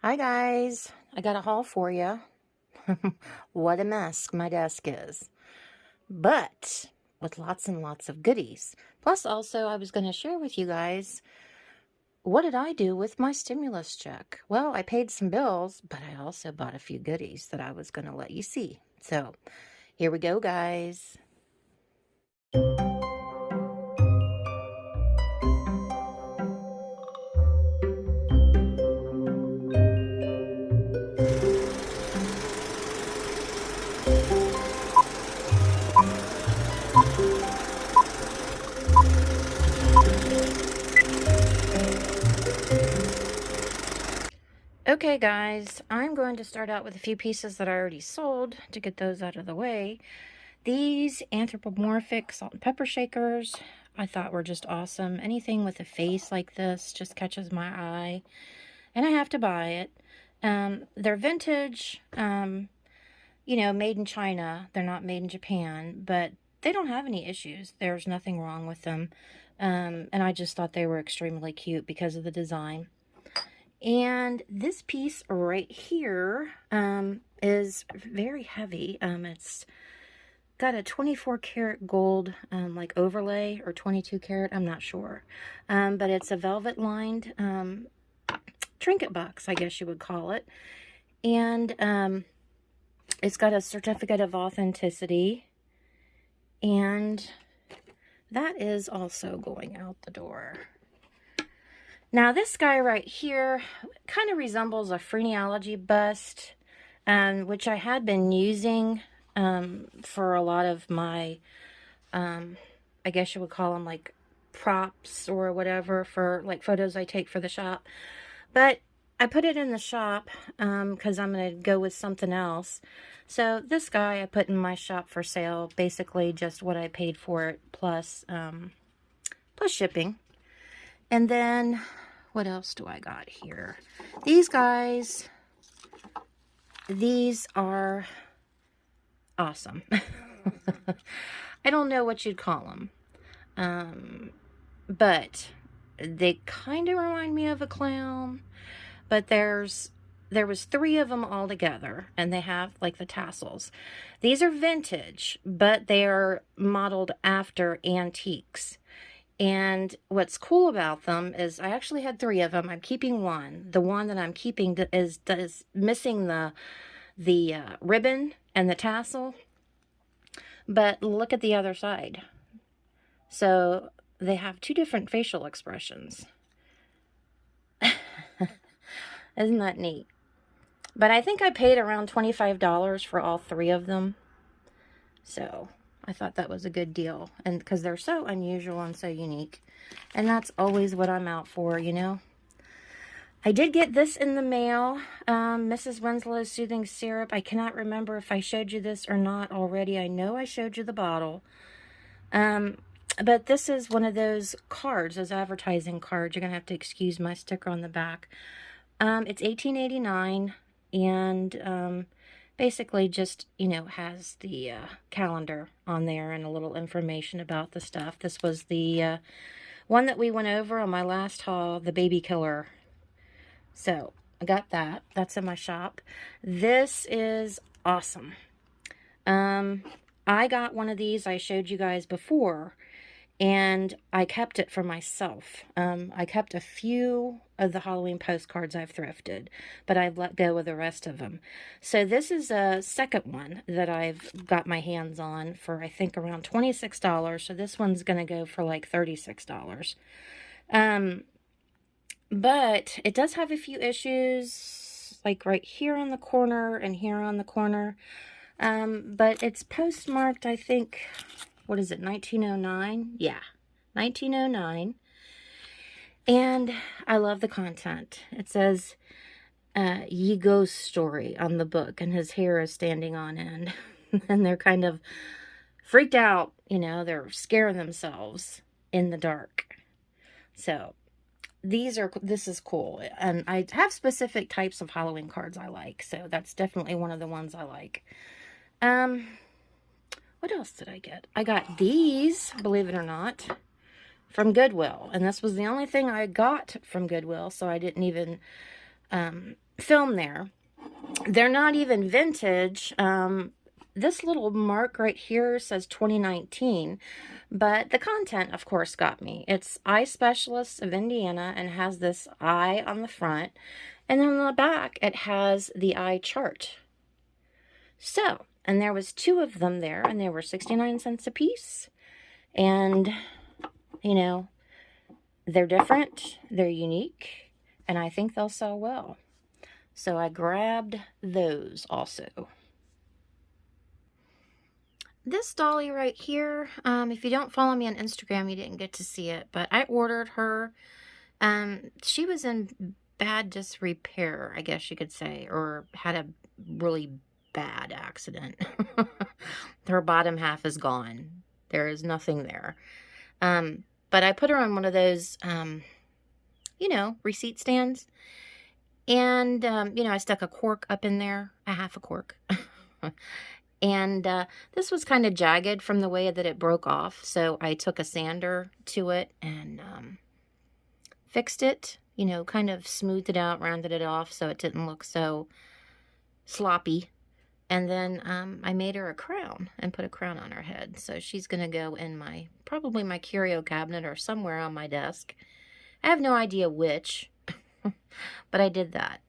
Hi guys, I got a haul for you. What a mess my desk is. But with lots and lots of goodies. Plus also I was going to share with you guys, what did I do with my stimulus check? Well, I paid some bills, but I also bought a few goodies that I was going to let you see. So here we go, guys. Okay guys, I'm going to start out with a few pieces that I already sold to get those out of the way. These anthropomorphic salt and pepper shakers I thought were just awesome. Anything with a face like this just catches my eye, and I have to buy it. They're vintage, made in China. They're not made in Japan, but they don't have any issues. There's nothing wrong with them. And I just thought they were extremely cute because of the design. And this piece right here is very heavy. It's got a 24 karat gold like overlay, or 22 karat, I'm not sure. But it's a velvet lined trinket box, I guess you would call it. And it's got a certificate of authenticity. And that is also going out the door. Now this guy right here kind of resembles a phrenology bust, which I had been using for a lot of my, I guess you would call them like props or whatever, for like photos I take for the shop. But I put it in the shop because I'm going to go with something else. So this guy I put in my shop for sale, basically just what I paid for it plus shipping. And then, what else do I got here? These guys, these are awesome. I don't know what you'd call them. But they kind of remind me of a clown. But there was 3 of them all together, and they have like the tassels. These are vintage, but they are modeled after antiques. And what's cool about them is I actually had 3 of them. I'm keeping one. The one that I'm keeping is missing the ribbon and the tassel. But look at the other side. So they have 2 different facial expressions. Isn't that neat? But I think I paid around $25 for all 3 of them. So I thought that was a good deal, and because they're so unusual and so unique, and that's always what I'm out for, you know. I did get this in the mail, Mrs. Winslow's Soothing Syrup. I cannot remember if I showed you this or not already. I know I showed you the bottle, but this is one of those cards, those advertising cards. You're gonna have to excuse my sticker on the back. It's $18.89, and basically just, has the calendar on there and a little information about the stuff. This was the one that we went over on my last haul, the baby killer. So I got that. That's in my shop. This is awesome. I got one of these I showed you guys before, and I kept it for myself. I kept a few of the Halloween postcards I've thrifted, but I've let go of the rest of them. So this is a second one that I've got my hands on for, I think, around $26. So this one's going to go for like $36. But it does have a few issues, like right here on the corner and here on the corner. But it's postmarked, I think, what is it, 1909? Yeah, 1909. And I love the content. It says, Ye Ghost Story on the book, and his hair is standing on end. And they're kind of freaked out, they're scaring themselves in the dark. So this is cool. And I have specific types of Halloween cards I like, so that's definitely one of the ones I like. What else did I get? I got these, believe it or not, from Goodwill. And this was the only thing I got from Goodwill, so I didn't even film there. They're not even vintage. This little mark right here says 2019, but the content, of course, got me. It's Eye Specialists of Indiana and has this eye on the front, and then on the back it has the eye chart. So, and there was 2 of them there, and they were 69 cents a piece. And, you know, they're different, they're unique, and I think they'll sell well. So I grabbed those also. This dolly right here, if you don't follow me on Instagram, you didn't get to see it, but I ordered her. She was in bad disrepair, I guess you could say, or had a really bad accident. Her bottom half is gone. There is nothing there. But I put her on one of those, you know, receipt stands. And, you know, I stuck a cork up in there, a half a cork. And this was kind of jagged from the way that it broke off. So I took a sander to it and fixed it, you know, kind of smoothed it out, rounded it off so it didn't look so sloppy. And then I made her a crown and put a crown on her head. So she's going to go in probably my curio cabinet or somewhere on my desk. I have no idea which, but I did that.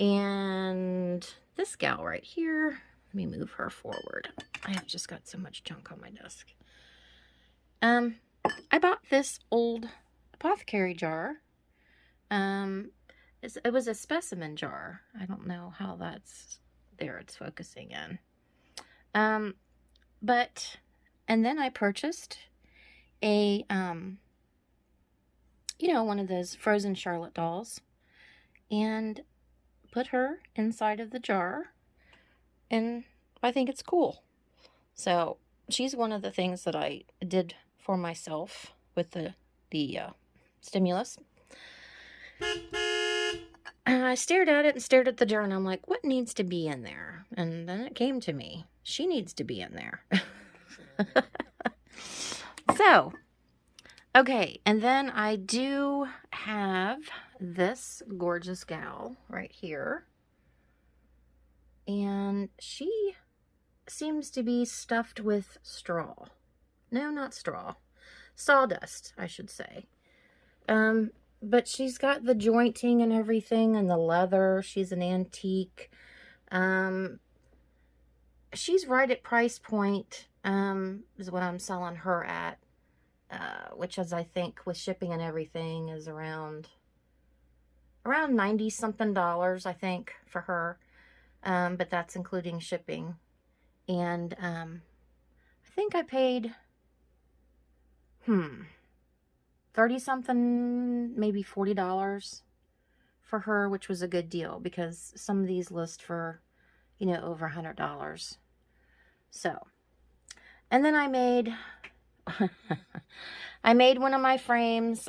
And this gal right here, let me move her forward. I have just got so much junk on my desk. I bought this old apothecary jar. It was a specimen jar. I don't know how that's there. It's focusing in. And then I purchased a, you know, one of those frozen Charlotte dolls and put her inside of the jar, and I think it's cool. So she's one of the things that I did for myself with the stimulus. And I stared at it and stared at the jar, and I'm like, what needs to be in there? And then it came to me. She needs to be in there. So, okay, and then I do have this gorgeous gal right here. And she seems to be stuffed with straw. No, not straw. Sawdust, I should say. But she's got the jointing and everything and the leather. She's an antique. She's right at price point, is what I'm selling her at. Which is, I think, with shipping and everything, is around 90 something dollars, I think, for her. But that's including shipping. And I think I paid 30 something, maybe $40 for her, which was a good deal because some of these list for, you know, over $100. So, and then I made I made one of my frames.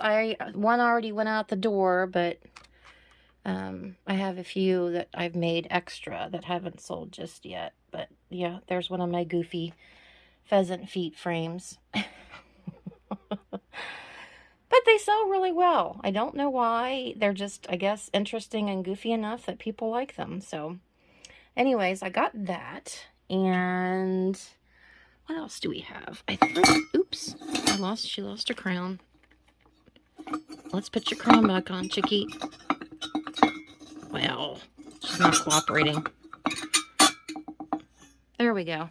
One already went out the door, but I have a few that I've made extra that haven't sold just yet. But yeah, there's one of my goofy pheasant feet frames. But they sell really well. I don't know why. They're just, I guess, interesting and goofy enough that people like them. So anyways, I got that. And what else do we have? Oops, she lost her crown. Let's put your crown back on, chickie. Well, she's not cooperating. There we go.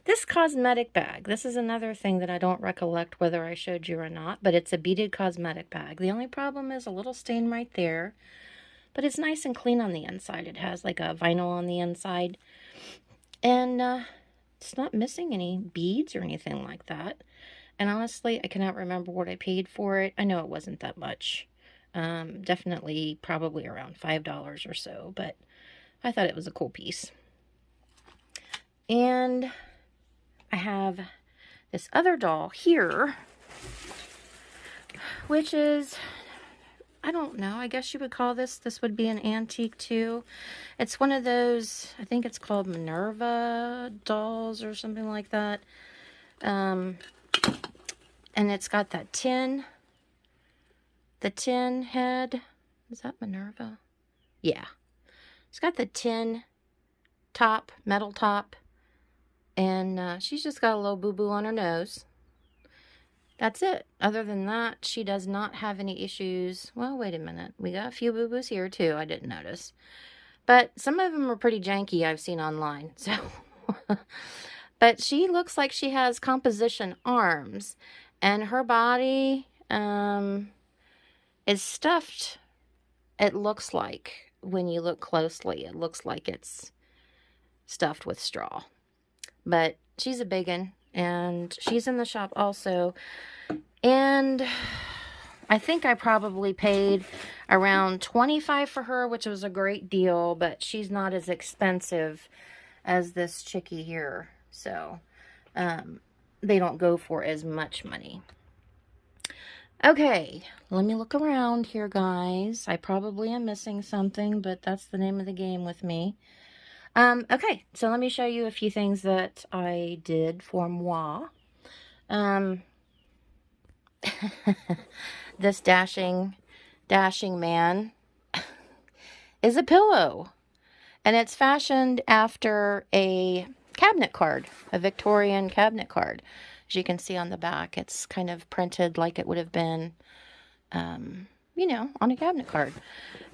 This cosmetic bag, this is another thing that I don't recollect whether I showed you or not, but it's a beaded cosmetic bag. The only problem is a little stain right there, but it's nice and clean on the inside. It has like a vinyl on the inside, and it's not missing any beads or anything like that. And honestly, I cannot remember what I paid for it. I know it wasn't that much. Definitely probably around $5 or so, but I thought it was a cool piece. And I have this other doll here, which is, I don't know, I guess you would call this would be an antique too. It's one of those, I think it's called Minerva dolls or something like that. And it's got that the tin head Is that Minerva? Yeah. It's got the tin top, metal top, and she's just got a little boo-boo on her nose. That's it. Other than that, she does not have any issues. Well, wait a minute. We got a few boo-boos here, too. I didn't notice. But some of them are pretty janky I've seen online. So, but she looks like she has composition arms. And her body is stuffed, it looks like. When you look closely, it looks like it's stuffed with straw. But she's a big one, and she's in the shop also. And I think I probably paid around $25 for her, which was a great deal, but she's not as expensive as this chickie here. So they don't go for as much money. Okay, let me look around here, guys. I probably am missing something, but that's the name of the game with me. Okay, so let me show you a few things that I did for moi. This dashing man is a pillow, and it's fashioned after a cabinet card, a Victorian cabinet card. As you can see on the back, it's kind of printed like it would have been, you know, on a cabinet card.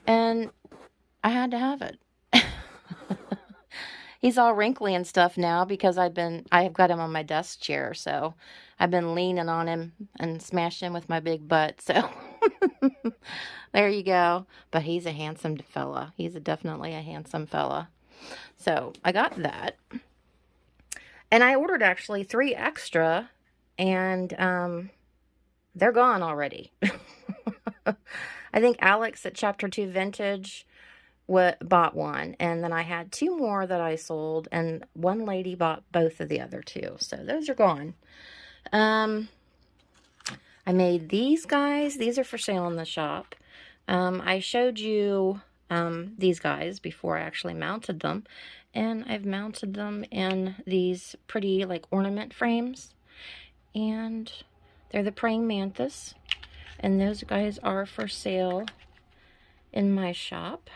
And I had to have it. He's all wrinkly and stuff now because I've got him on my desk chair, so I've been leaning on him and smashing him with my big butt, so there you go. But he's a handsome fella. He's definitely a handsome fella. So I got that. And I ordered actually 3 extra, and they're gone already. I think Alex at Chapter 2 Vintage bought one, and then I had 2 more that I sold, and one lady bought both of the other 2. So those are gone. I made these guys. These are for sale in the shop. I showed you these guys before I actually mounted them. And I've mounted them in these pretty, like, ornament frames. And they're the praying mantis. And those guys are for sale in my shop.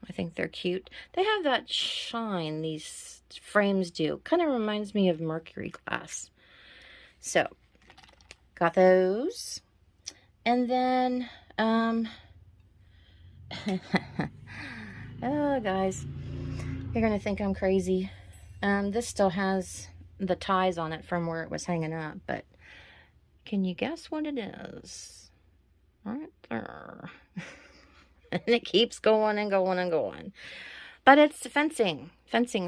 I think they're cute. They have that shine these frames do. Kind of reminds me of mercury glass. So, got those. And then, oh, guys. You're going to think I'm crazy. This still has the ties on it from where it was hanging up, but can you guess what it is? Right there. And it keeps going and going and going. But it's fencing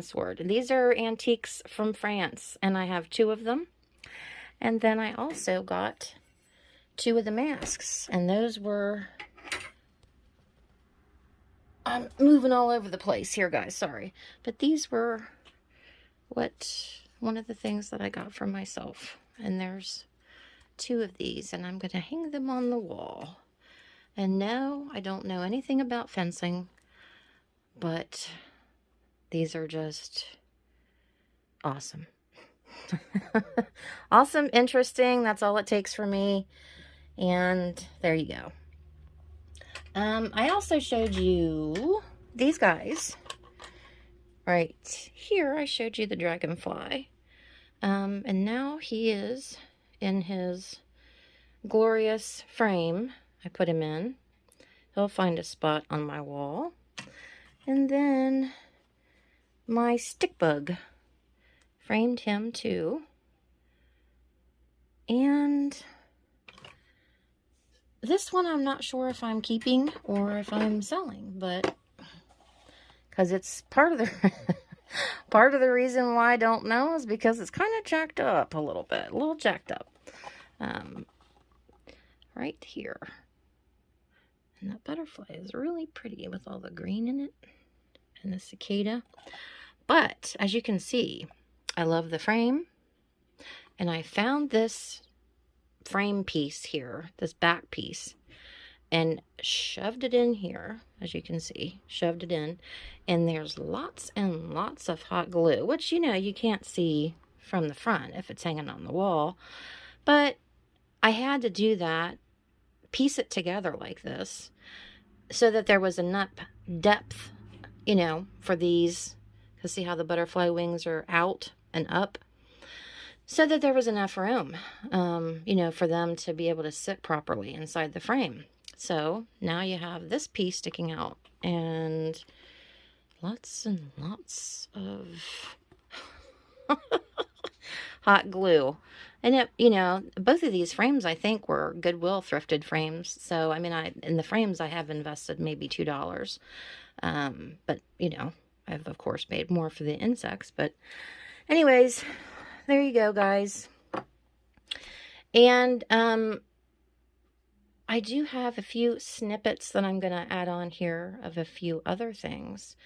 sword. And these are antiques from France, and I have 2 of them. And then I also got 2 of the masks, and those were... I'm moving all over the place here, guys. Sorry. But these were one of the things that I got for myself. And there's 2 of these, and I'm going to hang them on the wall. And no, I don't know anything about fencing, but these are just awesome. Awesome, interesting. That's all it takes for me. And there you go. I also showed you these guys. Right here, I showed you the dragonfly. And now he is in his glorious frame I put him in. He'll find a spot on my wall. And then my stick bug. Framed him too. And this one I'm not sure if I'm keeping or if I'm selling, but because it's part of the part of the reason why I don't know is because it's kind of jacked up a little bit, a little jacked up, right here. And that butterfly is really pretty with all the green in it and the cicada. But as you can see, I love the frame, and I found this frame piece here, this back piece, and shoved it in here, as you can see, shoved it in, and there's lots and lots of hot glue, which, you know, you can't see from the front if it's hanging on the wall, but I had to do that, piece it together like this, so that there was enough depth, you know, for these, because see how the butterfly wings are out and up, so that there was enough room, you know, for them to be able to sit properly inside the frame. So now you have this piece sticking out, and lots and lots of hot glue. And it, you know, both of these frames I think were Goodwill thrifted frames. So I mean, in the frames I have invested maybe $2. But you know, I've of course paid more for the insects. But anyways, there you go, guys. And I do have a few snippets that I'm going to add on here of a few other things.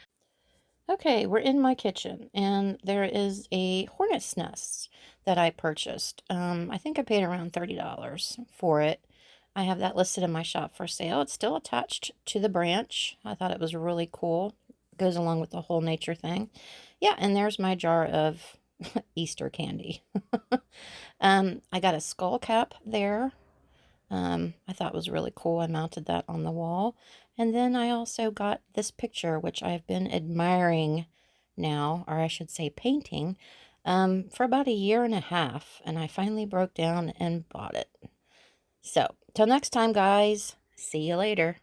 Okay, we're in my kitchen, and there is a hornet's nest that I purchased. I think I paid around $30 for it. I have that listed in my shop for sale. It's still attached to the branch. I thought it was really cool. It goes along with the whole nature thing. Yeah, and there's my jar of Easter candy. I got a skull cap there. I thought was really cool. I mounted that on the wall. And then I also got this picture, which I've been admiring now, or I should say painting, for about a year and a half. And I finally broke down and bought it. So, till next time, guys. See you later.